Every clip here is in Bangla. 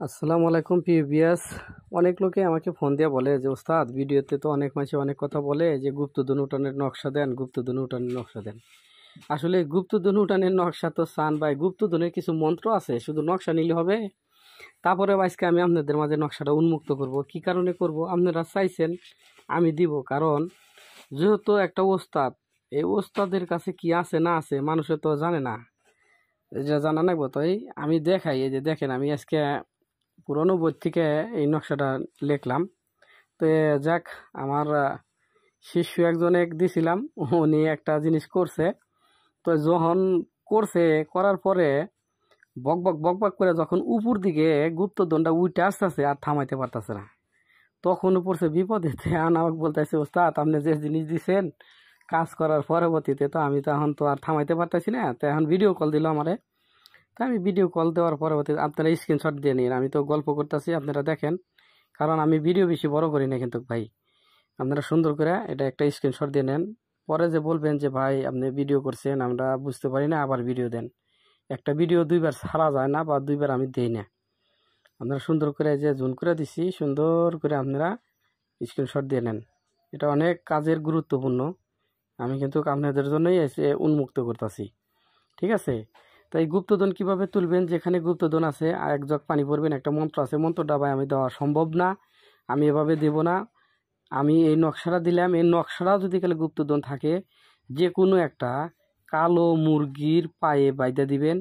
আসসালামু আলাইকুম পিবিএস। অনেক লোকে আমাকে ফোন দিয়ে বলে যে ওস্তাদ ভিডিওতে তো অনেক মানুষ অনেক কথা বলে যে গুপ্তধন উঠানের নকশা দেন, গুপ্তধন উঠানের নকশা দেন। আসলে গুপ্তধন উঠানের নকশা তো চান ভাই, গুপ্তধনের কিছু মন্ত্র আছে, শুধু নকশা নিলে হবে? তারপরে আজকে আমি আপনাদের মাঝে নকশাটা উন্মুক্ত করব। কি কারণে করব? আপনারা চাইছেন, আমি দিব। কারণ যেহেতু একটা ওস্তাদ, এই ওস্তাদের কাছে কি আছে না আছে মানুষে তো জানে না, এটা জানা লাগবো। তাই আমি দেখাই, এই যে দেখেন আমি আজকে পুরনো বই থেকে এই নকশাটা লিখলাম। তো যাক, আমার শিষ্য একজনে দিছিলাম, উনি একটা জিনিস করছে। তো যখন করছে, করার পরে বকবক বকবক করে যখন উপর দিকে গুপ্তধনটা উঠে আসতেছে আর থামাইতে পারতেছে না, তখন পড়ছে বিপদে। আমাকে বলতেছে ওস্তাদ আপনি যে জিনিস দিছেন কাজ করার পরবর্তীতে তো আমি তো এখন তো আর থামাইতে পারতেছি না। তো এখন ভিডিও কল দিল আমারে। তা আমি ভিডিও কল দেওয়ার পরবর্তীতে আপনারা স্ক্রিনশট দিয়ে নিন, আমি তো গল্প করতেছি, আপনারা দেখেন। কারণ আমি ভিডিও বেশি বড় করি না কিন্তু ভাই, আপনারা সুন্দর করে এটা একটা স্ক্রিনশট দিয়ে নেন। পরে যে বলবেন যে ভাই আপনি ভিডিও করছেন আমরা বুঝতে পারি না, আবার ভিডিও দেন। একটা ভিডিও দুইবার ছাড়া যায় না, বা দুইবার আমি দেই না। আপনারা সুন্দর করে যে জুম করে দিছি, সুন্দর করে আপনারা স্ক্রিনশট দিয়ে নেন। এটা অনেক কাজের গুরুত্বপূর্ণ, আমি কিন্তু আপনাদের জন্যই এসে উন্মুক্ত করতেছি। ঠিক আছে? তাই গুপ্তধন কিভাবে তুলবেন? যেখানে গুপ্তধন আছে আর এক জগ পানি পড়বেন, একটা মন্ত্র আছে, মন্ত্রটা ভাই আমি দেওয়া সম্ভব না, আমি এভাবে দেব না। আমি এই নকশাটা দিলাম, এই নকশাটা যদি কালে গুপ্তধন থাকে, যে কোনো একটা কালো মুরগির পায়ে বাইদা দিবেন।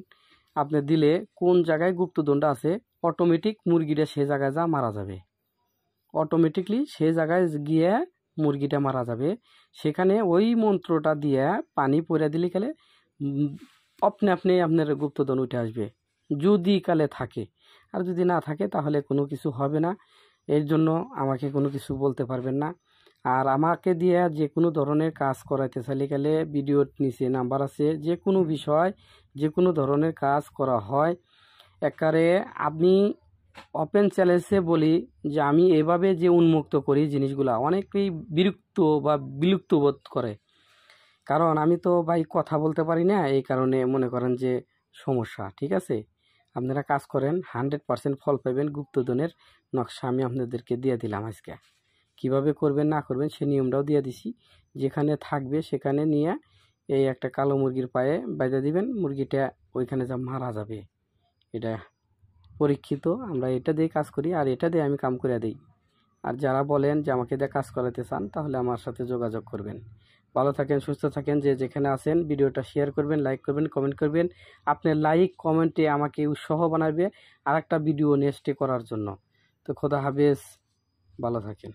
আপনি দিলে কোন জায়গায় গুপ্তধনটা আছে, অটোমেটিক মুরগিটা সে জায়গায় যা মারা যাবে। অটোমেটিকলি সে জায়গায় গিয়ে মুরগিটা মারা যাবে। সেখানে ওই মন্ত্রটা দিয়ে পানি পরে দিলে গেলে আপনি আপনি আপনার গুপ্তধন উঠে আসবে, যদি কালে থাকে। আর যদি না থাকে তাহলে কোনো কিছু হবে না। এর জন্য আমাকে কোনো কিছু বলতে পারবেন না। আর আমাকে দিয়ে যে কোনো ধরনের কাজ করাইতে চাইলে গেলে ভিডিওর নিচে নাম্বার আছে, যে কোনো বিষয় যে কোনো ধরনের কাজ করা হয়। একারে আমি ওপেন চ্যালেঞ্জে বলি যে আমি এভাবে যে উন্মুক্ত করি জিনিসগুলা, অনেকেই বিরক্ত বা বিলুপ্ত বোধ করে। কারণ আমি তো ভাই কথা বলতে পারি না, এই কারণে মনে করেন যে সমস্যা। ঠিক আছে, আপনারা কাজ করেন, 100% ফল পাবেন। গুপ্তধনের নকশা আমি আপনাদেরকে দিয়ে দিলাম আজকে। কিভাবে করবেন না করবেন সে নিয়মটাও দিয়ে দিছি। যেখানে থাকবে সেখানে নিয়ে এই একটা কালো মুরগির পায়ে বাইদা দিবেন, মুরগিটা ওইখানে যা মারা যাবে। এটা পরীক্ষিত, আমরা এটা দিয়ে কাজ করি আর এটা দিয়ে আমি কাম করে দিই। আর যারা বলেন যে আমাকে দিয়ে কাজ করাতে চান, তাহলে আমার সাথে যোগাযোগ করবেন। ভালো থাকেন, সুস্থ থাকেন, যে যেখানে আছেন ভিডিওটা শেয়ার করবেন, লাইক করবেন, কমেন্ট করবেন। আপনার লাইক কমেন্টে আমাকে উৎসাহ বানাবে আর একটা ভিডিও নেক্সটে করার জন্য। তো খোদা হাফেজ, ভালো থাকেন।